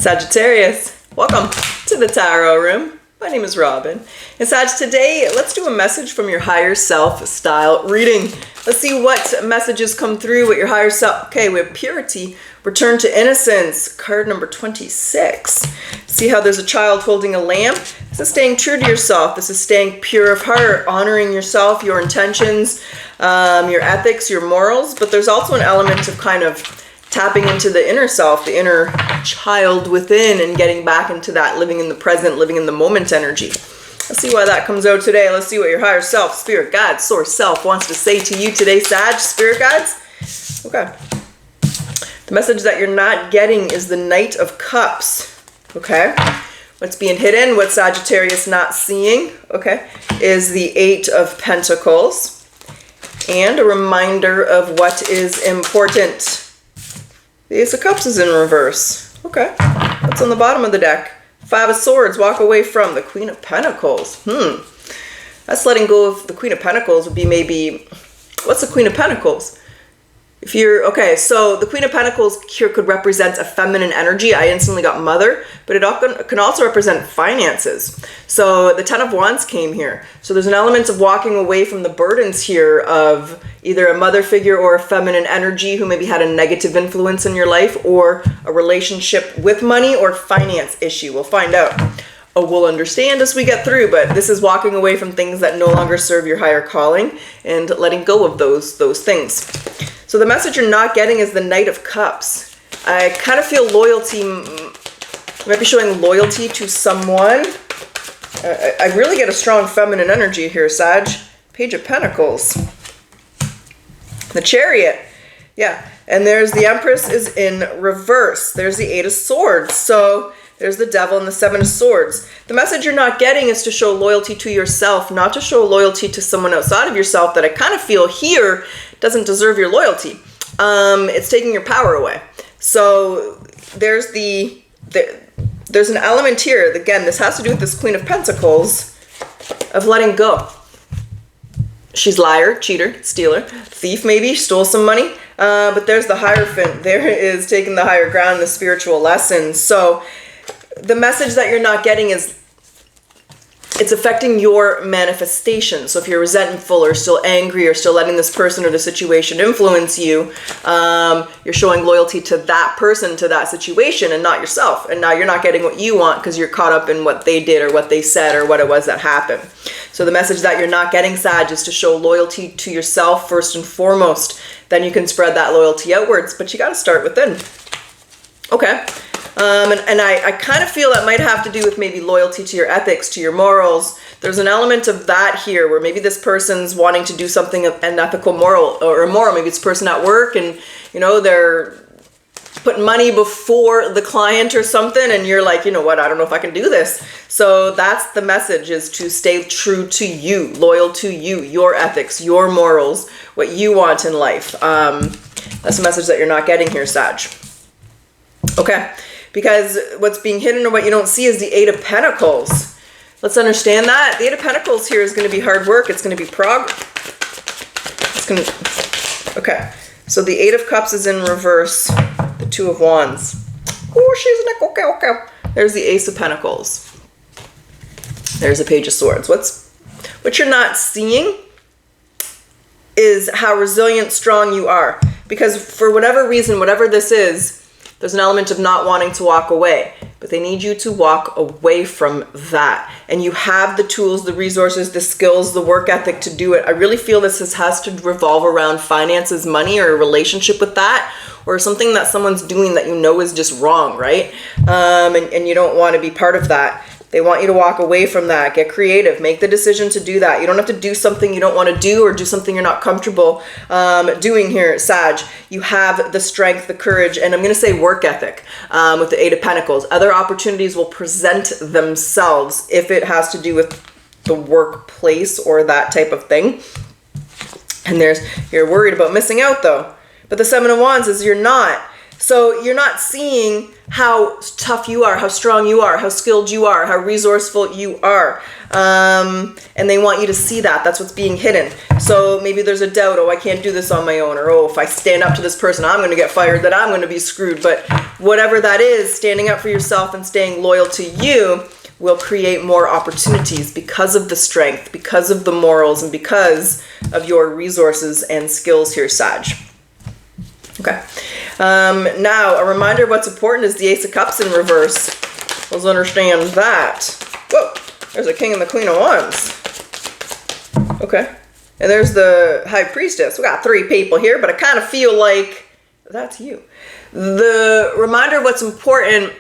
Sagittarius, welcome to the Tarot Room. My name is Robyn. And Sag, today let's do a message from your higher self style reading. Let's see what messages come through with your higher self. Okay, we have purity, return to innocence, card number 26. See how there's a child holding a lamb? This is staying true to yourself. This is staying pure of heart, honoring yourself, your intentions, your ethics, your morals. But there's also an element of kind of tapping into the inner self, the inner child within, and getting back into that living in the present, living in the moment energy. Let's see why that comes out today. Let's see what your higher self, spirit guide, source self wants to say to you today, Sag, spirit guides. Okay. The message that you're not getting is the Knight of Cups. Okay. What's being hidden, what Sagittarius not seeing, okay, is the Eight of Pentacles. And a reminder of what is important. The Ace of Cups is in reverse. Okay. What's on the bottom of the deck? Five of Swords, walk away from. The Queen of Pentacles. That's letting go of the Queen of Pentacles would be maybe, what's the Queen of Pentacles? If you're, okay, so the Queen of Pentacles here could represent a feminine energy. I instantly got mother, but it can also represent finances. So the Ten of Wands came here. So there's an element of walking away from the burdens here of either a mother figure or a feminine energy who maybe had a negative influence in your life, or a relationship with money or finance issue. We'll find out. We'll understand as we get through, but this is walking away from things that no longer serve your higher calling and letting go of those things. So the message you're not getting is the Knight of Cups. I kind of feel loyalty, you might be showing loyalty to someone. I really get a strong feminine energy here, Sag. Page of Pentacles. The Chariot. Yeah, and there's the Empress is in reverse. There's the Eight of Swords. So there's the Devil and the Seven of Swords. The message you're not getting is to show loyalty to yourself, not to show loyalty to someone outside of yourself that I kind of feel here doesn't deserve your loyalty. It's taking your power away. So there's there's an element here. Again, this has to do with this Queen of Pentacles of letting go. She's liar, cheater, stealer, thief maybe, stole some money. But there's the Hierophant. There is taking the higher ground, the spiritual lessons. So the message that you're not getting is it's affecting your manifestation. So if you're resentful or still angry or still letting this person or the situation influence you, you're showing loyalty to that person, to that situation, and not yourself. And now you're not getting what you want because you're caught up in what they did or what they said or what it was that happened. So the message that you're not getting, Sag, is to show loyalty to yourself first and foremost. Then you can spread that loyalty outwards, but you got to start within. Okay. And I kind of feel that might have to do with maybe loyalty to your ethics, to your morals. There's an element of that here where maybe this person's wanting to do something an ethical moral or immoral. Maybe it's a person at work and, you know, they're putting money before the client or something. And you're like, you know what, I don't know if I can do this. So that's the message, is to stay true to you, loyal to you, your ethics, your morals, what you want in life. That's the message that you're not getting here, Sag. Okay. Because what's being hidden or what you don't see is the Eight of Pentacles. Let's understand that. The Eight of Pentacles here is going to be hard work. It's going to be okay. So the Eight of Cups is in reverse. The Two of Wands. Oh, she's like, okay. There's the Ace of Pentacles. There's a Page of Swords. What you're not seeing is how resilient, strong you are. Because for whatever reason, whatever this is, there's an element of not wanting to walk away, but they need you to walk away from that. And you have the tools, the resources, the skills, the work ethic to do it. I really feel this has to revolve around finances, money, or a relationship with that, or something that someone's doing that you know is just wrong, right? And you don't want to be part of that. They want you to walk away from that. Get creative. Make the decision to do that. You don't have to do something you don't want to do or do something you're not comfortable doing here, Sag. You have the strength, the courage, and I'm going to say work ethic with the Eight of Pentacles. Other opportunities will present themselves if it has to do with the workplace or that type of thing. And you're worried about missing out though. But the Seven of Wands is you're not. So you're not seeing how tough you are, how strong you are, how skilled you are, how resourceful you are. And they want you to see that. That's what's being hidden. So maybe there's a doubt, oh, I can't do this on my own. Or, oh, if I stand up to this person, I'm going to get fired, that I'm going to be screwed. But whatever that is, standing up for yourself and staying loyal to you will create more opportunities because of the strength, because of the morals, and because of your resources and skills here, Sag. Okay. Now, a reminder of what's important is the Ace of Cups in reverse. Let's understand that. Whoa, there's a King and the Queen of Wands. Okay. And there's the High Priestess. We got 3 people here, but I kind of feel like that's you. The reminder of what's important,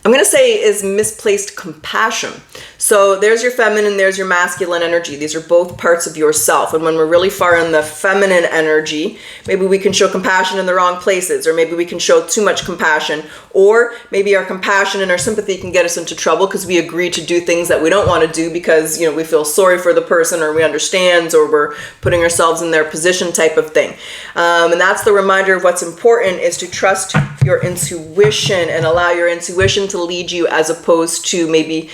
I'm going to say, is misplaced compassion. So there's your feminine, there's your masculine energy. These are both parts of yourself. And when we're really far in the feminine energy, maybe we can show compassion in the wrong places, or maybe we can show too much compassion, or maybe our compassion and our sympathy can get us into trouble because we agree to do things that we don't want to do because, you know, we feel sorry for the person, or we understand, or we're putting ourselves in their position type of thing. And that's the reminder of what's important, is to trust your intuition and allow your intuition to lead you, as opposed to maybe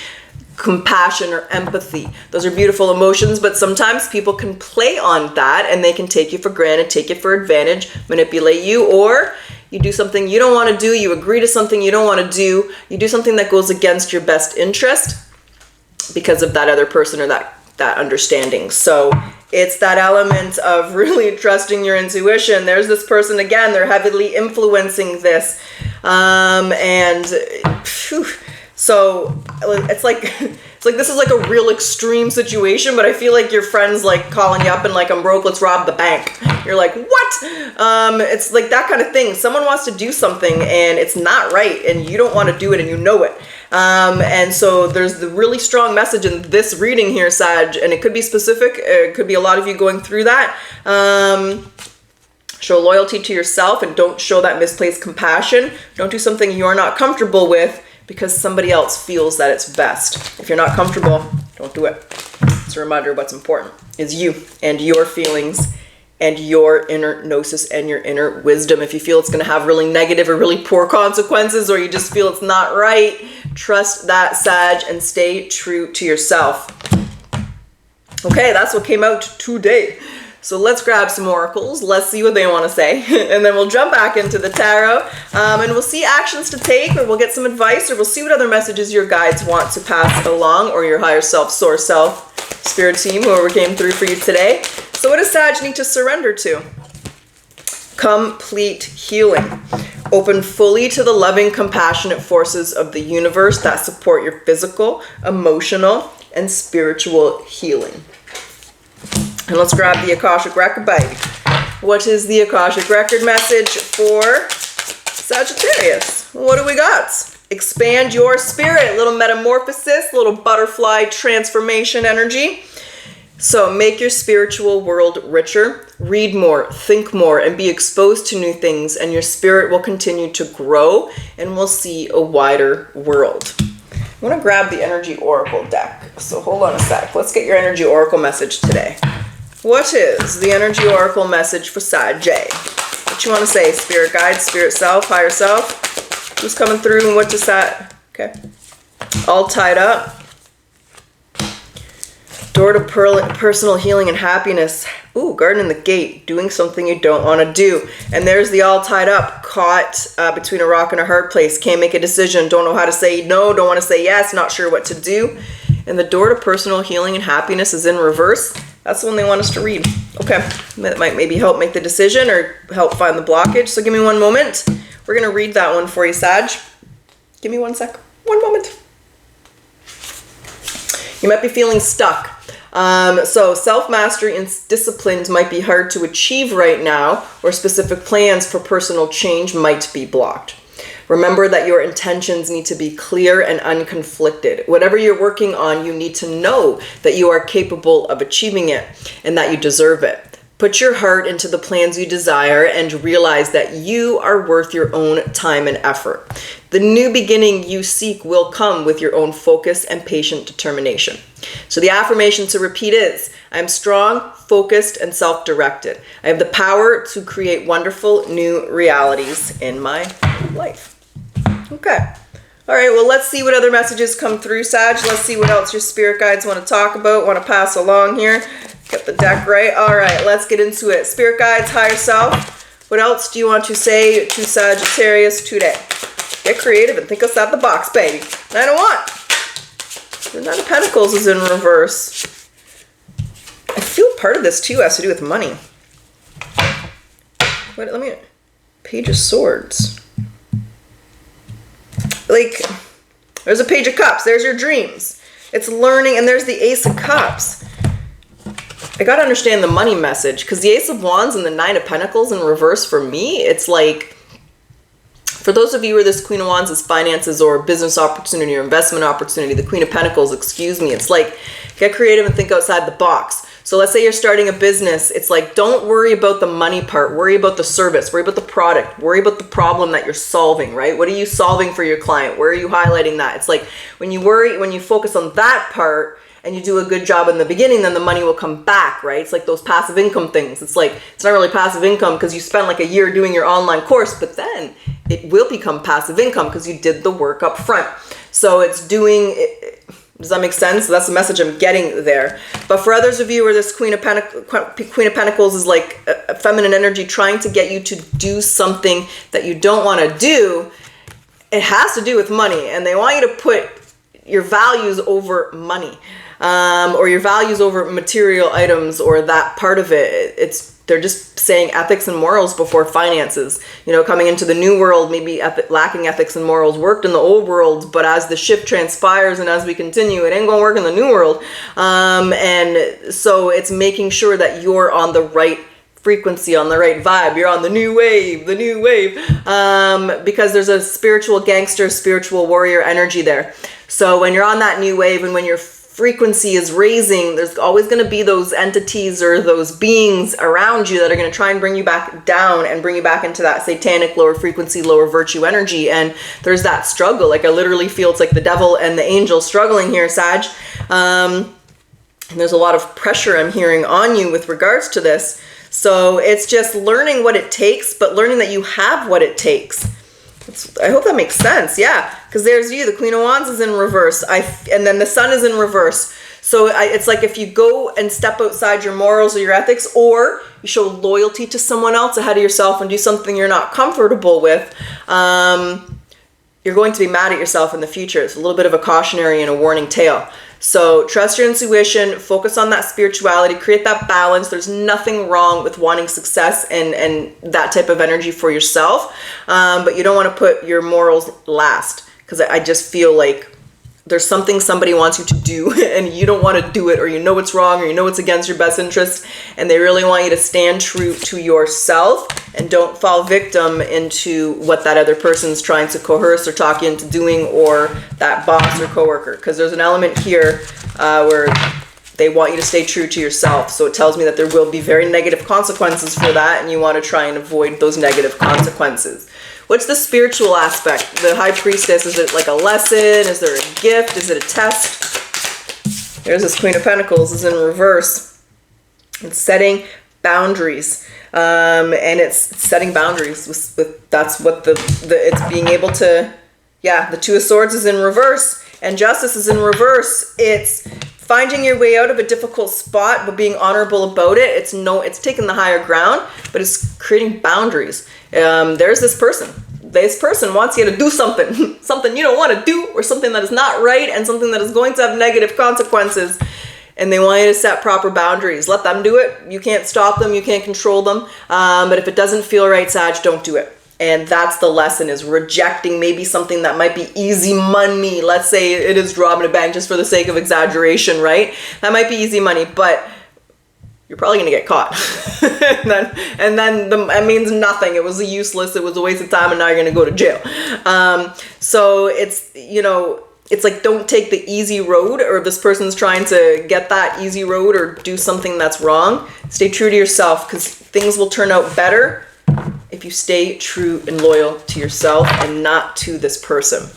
compassion or empathy. Those are beautiful emotions, but sometimes people can play on that and they can take you for granted, take it for advantage, manipulate you, or you do something you don't want to do, you agree to something you don't want to do, you do something that goes against your best interest because of that other person or that understanding. So it's that element of really trusting your intuition. There's this person again, they're heavily influencing this. So it's like this is like a real extreme situation, but I feel like your friend's like calling you up and like, I'm broke, let's rob the bank. You're like, what? It's like that kind of thing. Someone wants to do something and it's not right, and you don't want to do it, and you know it. And so there's the really strong message in this reading here, Sag, and it could be specific. It could be a lot of you going through that. Show loyalty to yourself and don't show that misplaced compassion. Don't do something you're not comfortable with because somebody else feels that it's best. If you're not comfortable, don't do it. It's a reminder of what's important is you and your feelings and your inner gnosis and your inner wisdom. If you feel it's going to have really negative or really poor consequences, or you just feel it's not right, trust that, Sag, and stay true to yourself. Okay, that's what came out today. So let's grab some oracles. Let's see what they want to say. And then we'll jump back into the tarot. And we'll see actions to take, or we'll get some advice, or we'll see what other messages your guides want to pass along, or your higher self, source self, spirit team, whoever came through for you today. So what does Sag need to surrender to? Complete healing. Open fully to the loving, compassionate forces of the universe that support your physical, emotional, and spiritual healing. And let's grab the Akashic Record, baby. What is the Akashic Record message for Sagittarius? What do we got? Expand your spirit. Little metamorphosis, little butterfly transformation energy. So make your spiritual world richer. Read more, think more, and be exposed to new things, and your spirit will continue to grow, and we'll see a wider world. I want to grab the Energy Oracle deck. So hold on a sec. Let's get your Energy Oracle message today. What is the Energy Oracle message for Sag? What you want to say? Spirit guide, spirit self, higher self? Who's coming through and what does that? Okay. All tied up. Door to personal healing and happiness. Ooh, guarding the gate. Doing something you don't want to do. And there's the all tied up. Caught between a rock and a hard place. Can't make a decision. Don't know how to say no. Don't want to say yes. Not sure what to do. And the door to personal healing and happiness is in reverse. That's the one they want us to read. Okay. That might maybe help make the decision or help find the blockage. So give me one moment. We're going to read that one for you, Sag. Give me 1 sec. One moment. You might be feeling stuck. So self-mastery and disciplines might be hard to achieve right now, or specific plans for personal change might be blocked. Remember that your intentions need to be clear and unconflicted. Whatever you're working on, you need to know that you are capable of achieving it and that you deserve it. Put your heart into the plans you desire and realize that you are worth your own time and effort. The new beginning you seek will come with your own focus and patient determination. So the affirmation to repeat is, I am strong, focused, and self-directed. I have the power to create wonderful new realities in my life. Okay. All right, well, let's see what other messages come through, Sag. Let's see what else your spirit guides want to talk about, want to pass along here. Get the deck right. All right, let's get into it. Spirit guides, higher self. What else do you want to say to Sagittarius today? Get creative and think outside the box, baby. Nine of Wands. The Nine of Pentacles is in reverse. I feel part of this too has to do with money. Wait, let me... Page of Swords. Like, there's a Page of Cups. There's your dreams. It's learning, and there's the Ace of Cups. I gotta understand the money message, because the Ace of Wands and the Nine of Pentacles in reverse for me, it's like, for those of you where this Queen of Wands is finances or business opportunity or investment opportunity, the Queen of Pentacles, excuse me, it's like, get creative and think outside the box. So let's say you're starting a business. It's like, don't worry about the money part. Worry about the service. Worry about the product. Worry about the problem that you're solving, right? What are you solving for your client? Where are you highlighting that? It's like when you focus on that part and you do a good job in the beginning, then the money will come back, right? It's like those passive income things. It's like, it's not really passive income because you spent like a year doing your online course, but then it will become passive income because you did the work up front. So it's doing... Does that make sense? That's the message I'm getting there. But for others of you where this Queen of Pentacles is like a feminine energy trying to get you to do something that you don't want to do, it has to do with money. And they want you to put your values over money, or your values over material items or that part of it. They're just saying ethics and morals before finances. You know, coming into the new world, maybe lacking ethics and morals worked in the old world, but as the shift transpires and as we continue, it ain't gonna work in the new world. And so it's making sure that you're on the right frequency, on the right vibe. You're on the new wave, because there's a spiritual gangster, spiritual warrior energy there. So when you're on that new wave and when you're frequency is raising, there's always going to be those entities or those beings around you that are going to try and bring you back down and bring you back into that satanic lower frequency, lower virtue energy. And there's that struggle. Like I literally feel it's like the devil and the angel struggling here, Sag. And there's a lot of pressure I'm hearing on you with regards to this. So it's just learning what it takes, but learning that you have what it takes. I hope that makes sense. Yeah, because there's you. The Queen of Wands is in reverse. And then the Sun is in reverse. So it's like if you go and step outside your morals or your ethics, or you show loyalty to someone else ahead of yourself and do something you're not comfortable with, you're going to be mad at yourself in the future. It's a little bit of a cautionary and a warning tale. So trust your intuition, focus on that spirituality, create that balance. There's nothing wrong with wanting success and that type of energy for yourself. But you don't want to put your morals last, because I just feel like there's something somebody wants you to do and you don't want to do it, or you know it's wrong, or you know it's against your best interest, and they really want you to stand true to yourself and don't fall victim into what that other person's trying to coerce or talk you into doing, or that boss or coworker. Because there's an element here where they want you to stay true to yourself. So it tells me that there will be very negative consequences for that, and you want to try and avoid those negative consequences. What's the spiritual aspect? The High Priestess, is it like a lesson? Is there a gift? Is it a test? There's this Queen of Pentacles is in reverse. It's setting boundaries. And it's setting boundaries with that's what it's being able to, yeah, the Two of Swords is in reverse and Justice is in reverse. It's finding your way out of a difficult spot, but being honorable about it. It's taking the higher ground, but it's creating boundaries. There's this person. This person wants you to do something, something you don't want to do, or something that is not right, and something that is going to have negative consequences. And they want you to set proper boundaries. Let them do it. You can't stop them. You can't control them. But if it doesn't feel right, Sag, don't do it. And that's the lesson, is rejecting maybe something that might be easy money. Let's say it is robbing a bank, just for the sake of exaggeration, right? That might be easy money, but you're probably going to get caught. and then it means nothing. It was useless. It was a waste of time, and now you're going to go to jail. So it's, it's like, don't take the easy road, or if this person's trying to get that easy road or do something that's wrong. Stay true to yourself, because things will turn out better if you stay true and loyal to yourself and not to this person.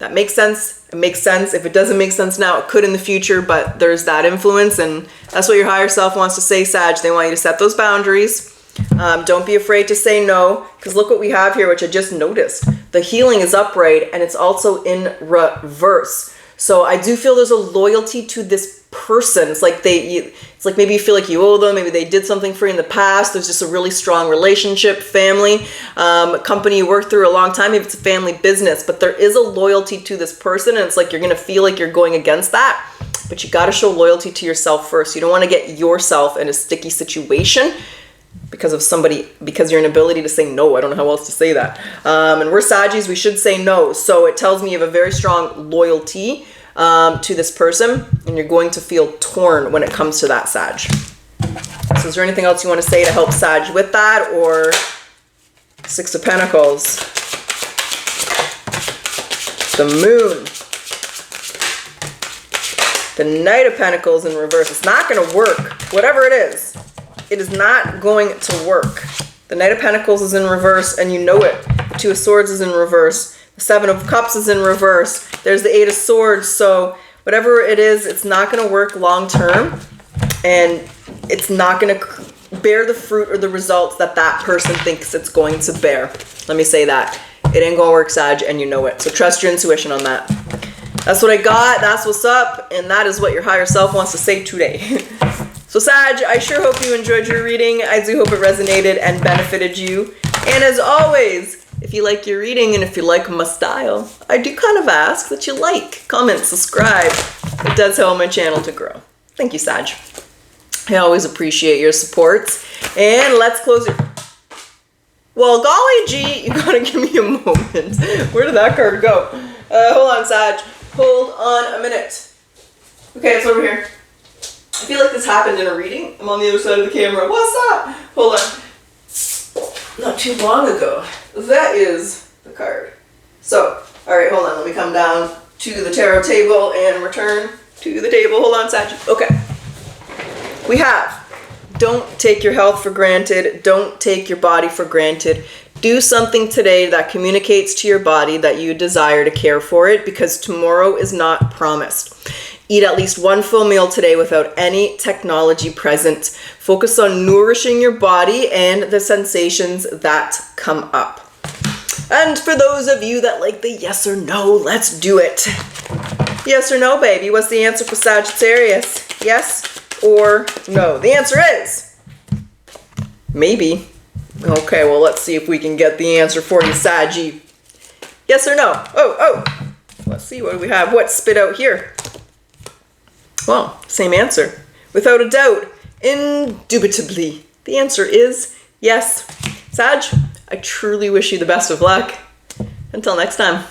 that makes sense, it makes sense. If it doesn't make sense now, it could in the future, but there's that influence, and that's what your higher self wants to say, Sag. They want you to set those boundaries. Don't be afraid to say no, because look what we have here, which I just noticed. The healing is upright, and it's also in reverse. So I do feel there's a loyalty to this person. It's like maybe you feel like you owe them. Maybe they did something for you in the past. There's just a really strong relationship, family, company you worked through a long time. Maybe it's a family business, but there is a loyalty to this person, and it's like you're going to feel like you're going against that. But you got to show loyalty to yourself first. You don't want to get yourself in a sticky situation because your inability to say no. I don't know how else to say that. And we're Saggies, we should say no. So it tells me you have a very strong loyalty to this person, and you're going to feel torn when it comes to that, Sag. So is there anything else you want to say to help Sag with that? Or Six of Pentacles, the Moon, the Knight of Pentacles in reverse. It's not going to work. Whatever it is not going to work. The Knight of Pentacles is in reverse, and you know it. The Two of Swords is in reverse. The Seven of Cups is in reverse. There's the Eight of Swords. So whatever it is, it's not going to work long term, and it's not going to bear the fruit or the results that that person thinks it's going to bear. Let me say that. It ain't going to work, Sag, and you know it. So trust your intuition on that. That's what I got. That's what's up, and that is what your higher self wants to say today. So Sag, I sure hope you enjoyed your reading. I do hope it resonated and benefited you. And as always, if you like your reading and if you like my style, I do kind of ask that you like, comment, subscribe. It does help my channel to grow. Thank you, Sag. I always appreciate your support. And let's close it. Well, golly gee, you gotta give me a moment. Where did that card go? Hold on, Sag. Hold on a minute. Okay, it's over here. I feel like this happened in a reading. I'm on the other side of the camera. What's up? Hold on. Not too long ago. That is the card. So, all right, hold on. Let me come down to the tarot table and return to the table. Hold on, Sag. Okay. We have, don't take your health for granted. Don't take your body for granted. Do something today that communicates to your body that you desire to care for it, because tomorrow is not promised. Eat at least one full meal today without any technology present. Focus on nourishing your body and the sensations that come up. And for those of you that like the yes or no, let's do it. Yes or no, baby? What's the answer for Sagittarius? Yes or no? The answer is maybe. Okay, well, let's see if we can get the answer for you, Saggy. Yes or no? Oh. Let's see, what do we have? What's spit out here? Well, same answer. Without a doubt, indubitably, the answer is yes. Sag, I truly wish you the best of luck. Until next time.